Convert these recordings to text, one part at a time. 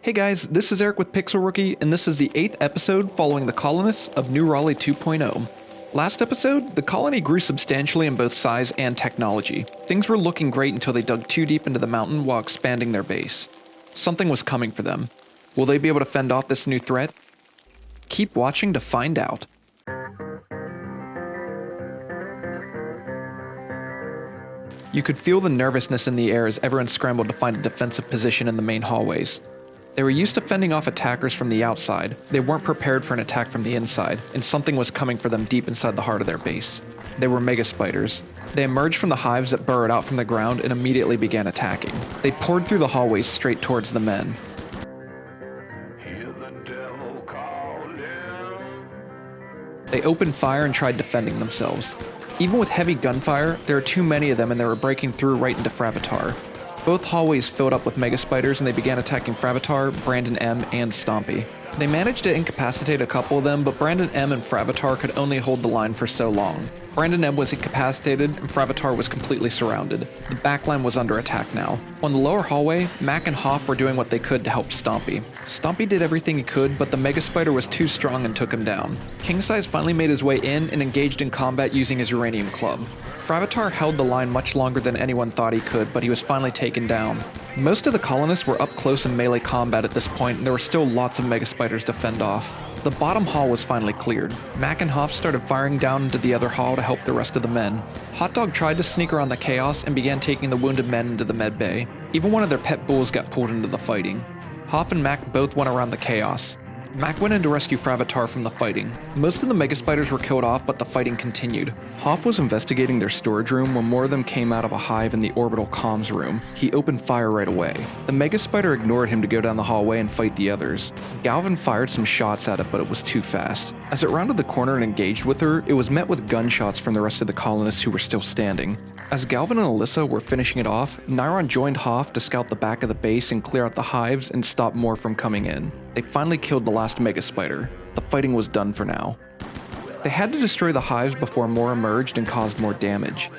Hey guys, this is Eric with Pixel Rookie, and this is the 8th episode following the colonists of New Raleigh 2.0. Last episode, the colony grew substantially in both size and technology. Things were looking great until they dug too deep into the mountain while expanding their base. Something was coming for them. Will they be able to fend off this new threat? Keep watching to find out. You could feel the nervousness in the air as everyone scrambled to find a defensive position in the main hallways. They were used to fending off attackers from the outside. They weren't prepared for an attack from the inside, and something was coming for them deep inside the heart of their base. They were mega spiders. They emerged from the hives that burrowed out from the ground and immediately began attacking. They poured through the hallways straight towards the men. Hear the devil calling. They opened fire and tried defending themselves. Even with heavy gunfire, there are too many of them and they were breaking through right into Fravatar. Both hallways filled up with mega spiders and they began attacking Fravatar, Brandon M, and Stompy. They managed to incapacitate a couple of them, but Brandon M and Fravatar could only hold the line for so long. Brandon M was incapacitated and Fravatar was completely surrounded. The backline was under attack now. On the lower hallway, Mac and Hoff were doing what they could to help Stompy. Stompy did everything he could, but the mega spider was too strong and took him down. King Size finally made his way in and engaged in combat using his uranium club. Fravatar held the line much longer than anyone thought he could, but he was finally taken down. Most of the colonists were up close in melee combat at this point, and there were still lots of mega spiders to fend off. The bottom hall was finally cleared. Mac and Hoff started firing down into the other hall to help the rest of the men. Hot Dog tried to sneak around the chaos and began taking the wounded men into the med bay. Even one of their pet bulls got pulled into the fighting. Hoff and Mac both went around the chaos. Mac went in to rescue Fravatar from the fighting. Most of the mega spiders were killed off, but the fighting continued. Hoff was investigating their storage room when more of them came out of a hive in the orbital comms room. He opened fire right away. The mega spider ignored him to go down the hallway and fight the others. Galvin fired some shots at it, but it was too fast. As it rounded the corner and engaged with her, it was met with gunshots from the rest of the colonists who were still standing. As Galvin and Alyssa were finishing it off, Nyron joined Hoff to scout the back of the base and clear out the hives and stop more from coming in. They finally killed the last mega spider. The fighting was done for now. They had to destroy the hives before more emerged and caused more damage.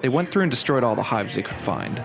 They went through and destroyed all the hives they could find.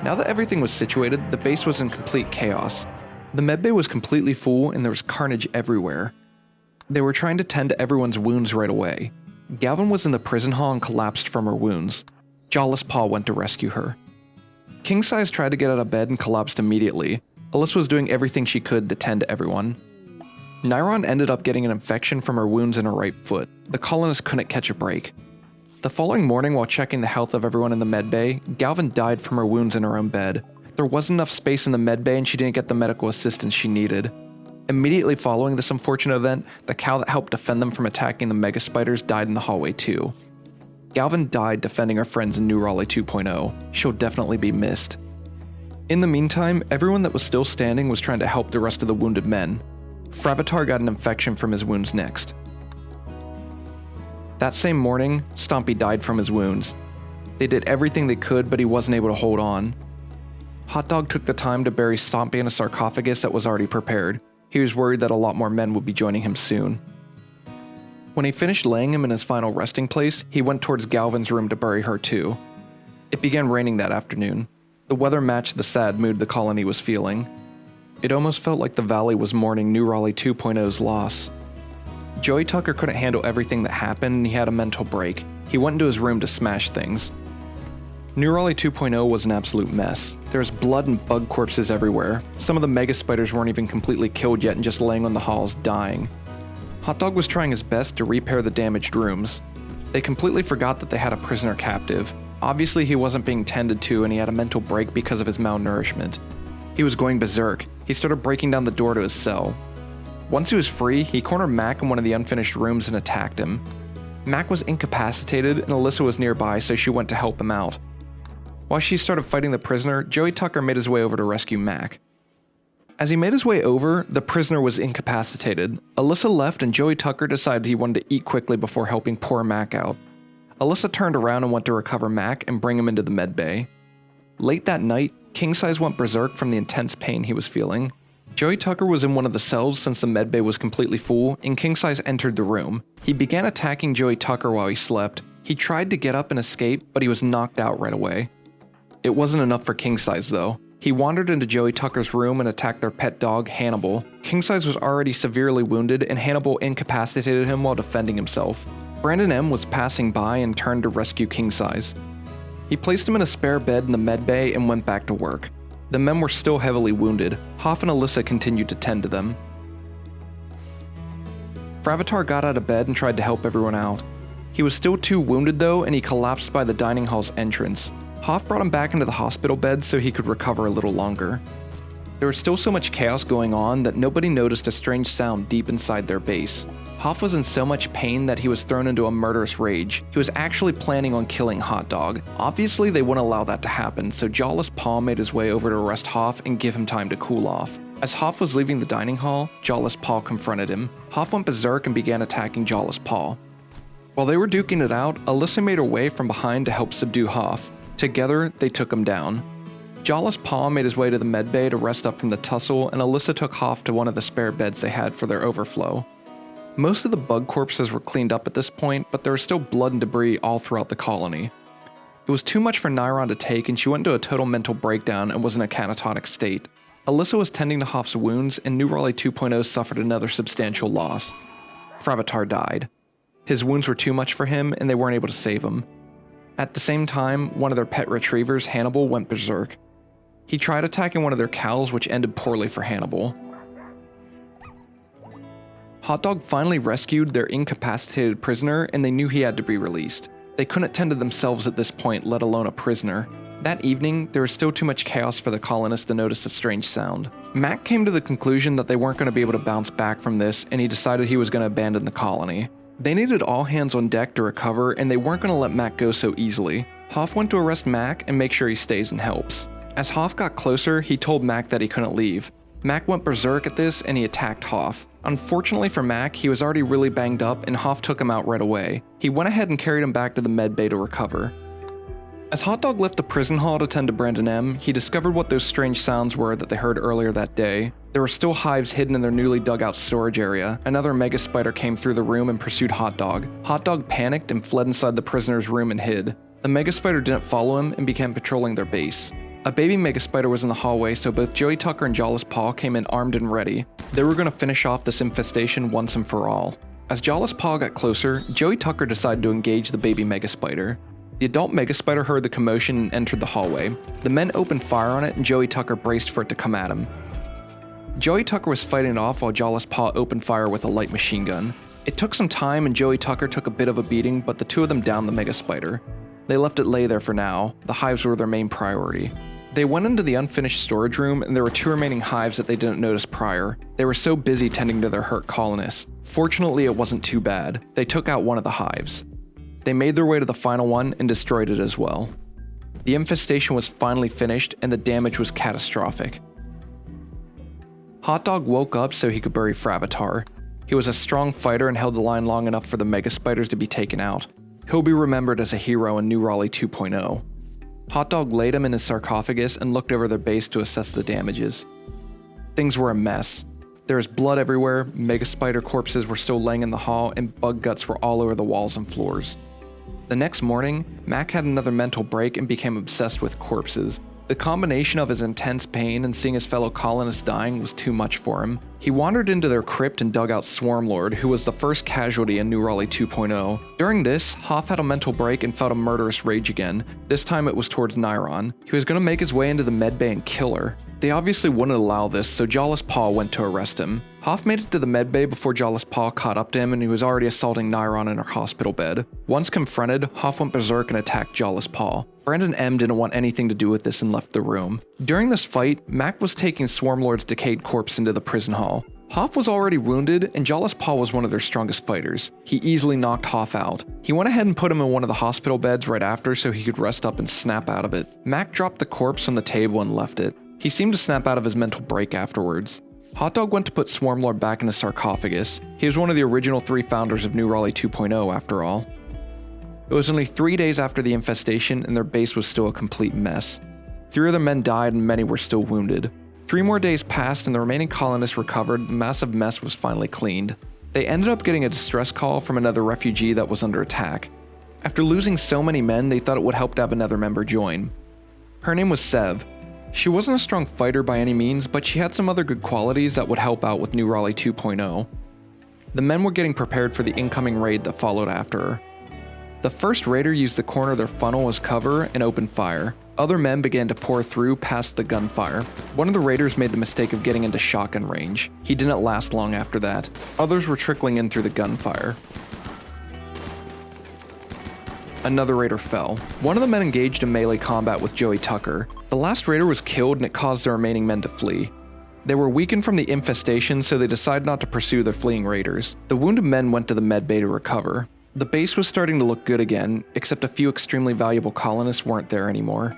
Now that everything was situated, the base was in complete chaos. The medbay was completely full and there was carnage everywhere. They were trying to tend to everyone's wounds right away. Galvin was in the prison hall and collapsed from her wounds. Jawless Paw went to rescue her. King Size tried to get out of bed and collapsed immediately. Alyssa was doing everything she could to tend to everyone. Nyron ended up getting an infection from her wounds in her right foot. The colonists couldn't catch a break. The following morning, while checking the health of everyone in the medbay, Galvin died from her wounds in her own bed. There wasn't enough space in the medbay and she didn't get the medical assistance she needed. Immediately following this unfortunate event, the cow that helped defend them from attacking the mega spiders died in the hallway too. Galvin died defending our friends in New Raleigh 2.0. She'll definitely be missed. In the meantime, everyone that was still standing was trying to help the rest of the wounded men. Fravatar got an infection from his wounds next. That same morning, Stompy died from his wounds. They did everything they could, but he wasn't able to hold on. Hot Dog took the time to bury Stompy in a sarcophagus that was already prepared. He was worried that a lot more men would be joining him soon. When he finished laying him in his final resting place, he went towards Galvin's room to bury her too. It began raining that afternoon. The weather matched the sad mood the colony was feeling. It almost felt like the valley was mourning New Raleigh 2.0's loss. Joey Tucker couldn't handle everything that happened and he had a mental break. He went into his room to smash things. New Raleigh 2.0 was an absolute mess. There was blood and bug corpses everywhere. Some of the mega spiders weren't even completely killed yet and just laying on the halls dying. Hot Dog was trying his best to repair the damaged rooms. They completely forgot that they had a prisoner captive. Obviously he wasn't being tended to and he had a mental break because of his malnourishment. He was going berserk. He started breaking down the door to his cell. Once he was free, he cornered Mac in one of the unfinished rooms and attacked him. Mac was incapacitated and Alyssa was nearby, so she went to help him out. While she started fighting the prisoner, Joey Tucker made his way over to rescue Mac. As he made his way over, the prisoner was incapacitated. Alyssa left and Joey Tucker decided he wanted to eat quickly before helping poor Mac out. Alyssa turned around and went to recover Mac and bring him into the medbay. Late that night, King Size went berserk from the intense pain he was feeling. Joey Tucker was in one of the cells since the medbay was completely full, and King Size entered the room. He began attacking Joey Tucker while he slept. He tried to get up and escape, but he was knocked out right away. It wasn't enough for King Size though. He wandered into Joey Tucker's room and attacked their pet dog, Hannibal. King Size was already severely wounded and Hannibal incapacitated him while defending himself. Brandon M was passing by and turned to rescue King Size. He placed him in a spare bed in the med bay and went back to work. The men were still heavily wounded. Hoff and Alyssa continued to tend to them. Fravatar got out of bed and tried to help everyone out. He was still too wounded though, and he collapsed by the dining hall's entrance. Hoff brought him back into the hospital bed so he could recover a little longer. There was still so much chaos going on that nobody noticed a strange sound deep inside their base. Hoff was in so much pain that he was thrown into a murderous rage. He was actually planning on killing Hot Dog. Obviously they wouldn't allow that to happen, so Jawless Paw made his way over to arrest Hoff and give him time to cool off. As Hoff was leaving the dining hall, Jawless Paw confronted him. Hoff went berserk and began attacking Jawless Paw. While they were duking it out, Alyssa made her way from behind to help subdue Hoff. Together, they took him down. Jawless Paw made his way to the medbay to rest up from the tussle, and Alyssa took Hoff to one of the spare beds they had for their overflow. Most of the bug corpses were cleaned up at this point, but there was still blood and debris all throughout the colony. It was too much for Nyron to take, and she went into a total mental breakdown and was in a catatonic state. Alyssa was tending to Hoff's wounds, and New Raleigh 2.0 suffered another substantial loss. Fravatar died. His wounds were too much for him, and they weren't able to save him. At the same time, one of their pet retrievers, Hannibal, went berserk. He tried attacking one of their cows, which ended poorly for Hannibal. Hot Dog finally rescued their incapacitated prisoner, and they knew he had to be released. They couldn't tend to themselves at this point, let alone a prisoner. That evening, there was still too much chaos for the colonists to notice a strange sound. Mac came to the conclusion that they weren't going to be able to bounce back from this, and he decided he was going to abandon the colony. They needed all hands on deck to recover, and they weren't going to let Mac go so easily. Hoff went to arrest Mac and make sure he stays and helps. As Hoff got closer, he told Mac that he couldn't leave. Mac went berserk at this and he attacked Hoff. Unfortunately for Mac, he was already really banged up and Hoff took him out right away. He went ahead and carried him back to the med bay to recover. As Hot Dog left the prison hall to tend to Brandon M, he discovered what those strange sounds were that they heard earlier that day. There were still hives hidden in their newly dug out storage area. Another mega spider came through the room and pursued Hot Dog. Hot Dog panicked and fled inside the prisoner's room and hid. The mega spider didn't follow him and began patrolling their base. A baby mega spider was in the hallway, so both Joey Tucker and Jawless Paw came in armed and ready. They were going to finish off this infestation once and for all. As Jawless Paw got closer, Joey Tucker decided to engage the baby mega spider. The adult mega spider heard the commotion and entered the hallway. The men opened fire on it and Joey Tucker braced for it to come at him. Joey Tucker was fighting it off while Jawless Paw opened fire with a light machine gun. It took some time and Joey Tucker took a bit of a beating, but the two of them downed the mega spider. They left it lay there for now. The hives were their main priority. They went into the unfinished storage room and there were 2 remaining hives that they didn't notice prior. They were so busy tending to their hurt colonists. Fortunately, it wasn't too bad. They took out one of the hives. They made their way to the final one and destroyed it as well. The infestation was finally finished and the damage was catastrophic. Hot Dog woke up so he could bury Fravatar. He was a strong fighter and held the line long enough for the mega spiders to be taken out. He'll be remembered as a hero in New Raleigh 2.0. Hot Dog laid him in his sarcophagus and looked over their base to assess the damages. Things were a mess. There was blood everywhere, mega spider corpses were still laying in the hall, and bug guts were all over the walls and floors. The next morning, Mac had another mental break and became obsessed with corpses. The combination of his intense pain and seeing his fellow colonists dying was too much for him. He wandered into their crypt and dug out Swarmlord, who was the first casualty in New Raleigh 2.0. During this, Hoff had a mental break and felt a murderous rage again. This time it was towards Nyron. He was going to make his way into the medbay and kill her. They obviously wouldn't allow this, so Jawless Paw went to arrest him. Hoff made it to the medbay before Jawless Paw caught up to him and he was already assaulting Nyron in her hospital bed. Once confronted, Hoff went berserk and attacked Jawless Paw. Brandon M didn't want anything to do with this and left the room. During this fight, Mac was taking Swarmlord's decayed corpse into the prison hall. Hoff was already wounded and Jawless Paw was one of their strongest fighters. He easily knocked Hoff out. He went ahead and put him in one of the hospital beds right after so he could rest up and snap out of it. Mac dropped the corpse on the table and left it. He seemed to snap out of his mental break afterwards. Hot Dog went to put Swarmlord back in his sarcophagus. He was one of the original 3 founders of New Raleigh 2.0 after all. It was only 3 days after the infestation and their base was still a complete mess. 3 other men died and many were still wounded. 3 more days passed and the remaining colonists recovered. The massive mess was finally cleaned. They ended up getting a distress call from another refugee that was under attack. After losing so many men, they thought it would help to have another member join. Her name was Sev. She wasn't a strong fighter by any means, but she had some other good qualities that would help out with New Raleigh 2.0. The men were getting prepared for the incoming raid that followed after her. The first raider used the corner of their funnel as cover and opened fire. Other men began to pour through past the gunfire. One of the raiders made the mistake of getting into shotgun range. He didn't last long after that. Others were trickling in through the gunfire. Another raider fell. One of the men engaged in melee combat with Joey Tucker. The last raider was killed and it caused the remaining men to flee. They were weakened from the infestation, so they decided not to pursue their fleeing raiders. The wounded men went to the med bay to recover. The base was starting to look good again, except a few extremely valuable colonists weren't there anymore.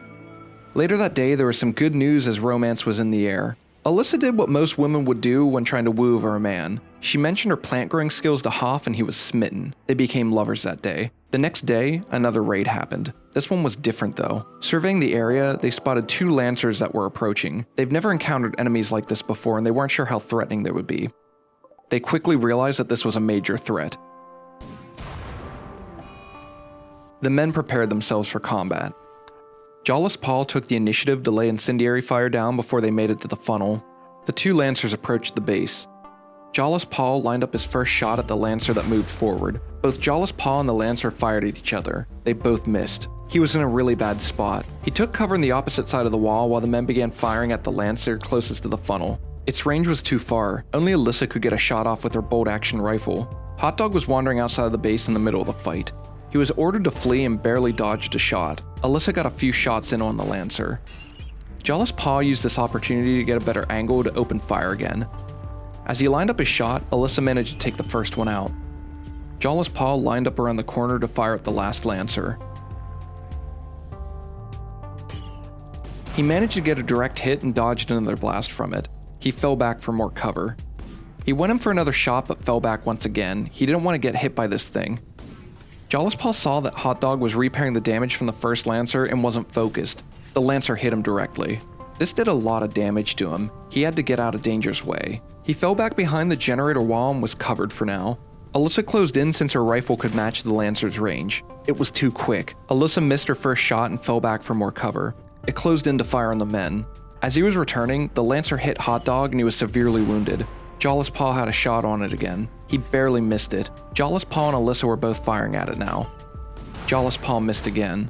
Later that day, there was some good news as romance was in the air. Alyssa did what most women would do when trying to woo over a man. She mentioned her plant growing skills to Hoff and he was smitten. They became lovers that day. The next day, another raid happened. This one was different though. Surveying the area, they spotted 2 lancers that were approaching. They've never encountered enemies like this before and they weren't sure how threatening they would be. They quickly realized that this was a major threat. The men prepared themselves for combat. Jawless Paul took the initiative to lay incendiary fire down before they made it to the funnel. The 2 lancers approached the base. Jawless Paul lined up his first shot at the lancer that moved forward. Both Jawless Paul and the lancer fired at each other. They both missed. He was in a really bad spot. He took cover on the opposite side of the wall while the men began firing at the lancer closest to the funnel. Its range was too far. Only Alyssa could get a shot off with her bolt-action rifle. Hot Dog was wandering outside of the base in the middle of the fight. He was ordered to flee and barely dodged a shot. Alyssa got a few shots in on the lancer. Jawless Paul used this opportunity to get a better angle to open fire again. As he lined up his shot, Alyssa managed to take the first one out. Jawless Paul lined up around the corner to fire at the last lancer. He managed to get a direct hit and dodged another blast from it. He fell back for more cover. He went in for another shot but fell back once again. He didn't want to get hit by this thing. Jawless Paul saw that Hot Dog was repairing the damage from the first lancer and wasn't focused. The lancer hit him directly. This did a lot of damage to him. He had to get out of danger's way. He fell back behind the generator wall and was covered for now. Alyssa closed in since her rifle could match the lancer's range. It was too quick. Alyssa missed her first shot and fell back for more cover. It closed in to fire on the men. As he was returning, the lancer hit Hot Dog and he was severely wounded. Jawless Paul had a shot on it again. He barely missed it. Jawless Paul and Alyssa were both firing at it now. Jawless Paul missed again.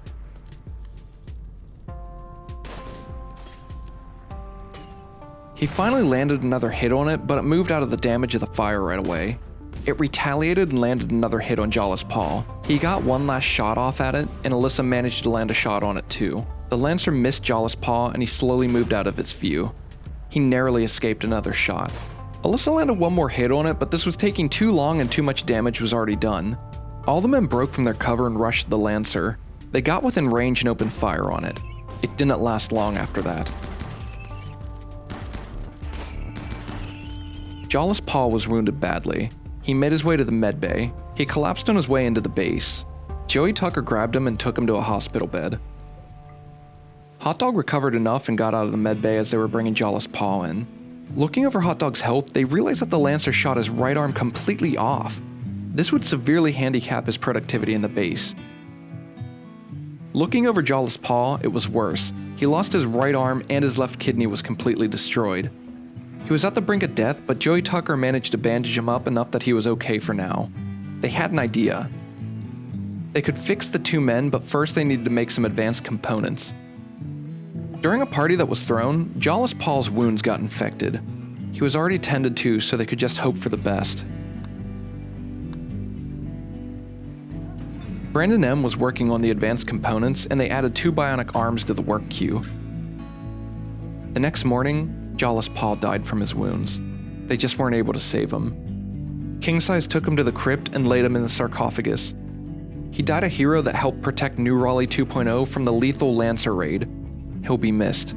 He finally landed another hit on it, but it moved out of the damage of the fire right away. It retaliated and landed another hit on Jawless Paul. He got one last shot off at it, and Alyssa managed to land a shot on it too. The lancer missed Jawless Paul and he slowly moved out of its view. He narrowly escaped another shot. Alyssa landed one more hit on it, but this was taking too long and too much damage was already done. All the men broke from their cover and rushed the lancer. They got within range and opened fire on it. It didn't last long after that. Jawless Paul was wounded badly. He made his way to the med bay. He collapsed on his way into the base. Joey Tucker grabbed him and took him to a hospital bed. Hot Dog recovered enough and got out of the med bay as they were bringing Jawless Paul in. Looking over Hot Dog's health, they realized that the lancer shot his right arm completely off. This would severely handicap his productivity in the base. Looking over Jawless Paul, it was worse. He lost his right arm and his left kidney was completely destroyed. He was at the brink of death, but Joey Tucker managed to bandage him up enough that he was okay for now. They had an idea. They could fix the 2 men, but first they needed to make some advanced components. During a party that was thrown, Jawless Paul's wounds got infected. He was already tended to, so they could just hope for the best. Brandon M was working on the advanced components, and they added 2 bionic arms to the work queue. The next morning, Jawless Paul died from his wounds. They just weren't able to save him. Kingsize took him to the crypt and laid him in the sarcophagus. He died a hero that helped protect New Raleigh 2.0 from the lethal Lancer raid. He'll be missed.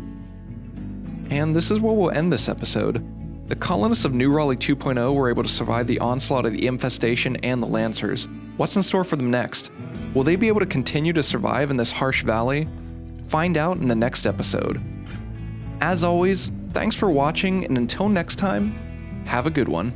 And this is where we'll end this episode. The colonists of New Raleigh 2.0 were able to survive the onslaught of the Infestation and the Lancers. What's in store for them next? Will they be able to continue to survive in this harsh valley? Find out in the next episode. As always, thanks for watching, and until next time, have a good one.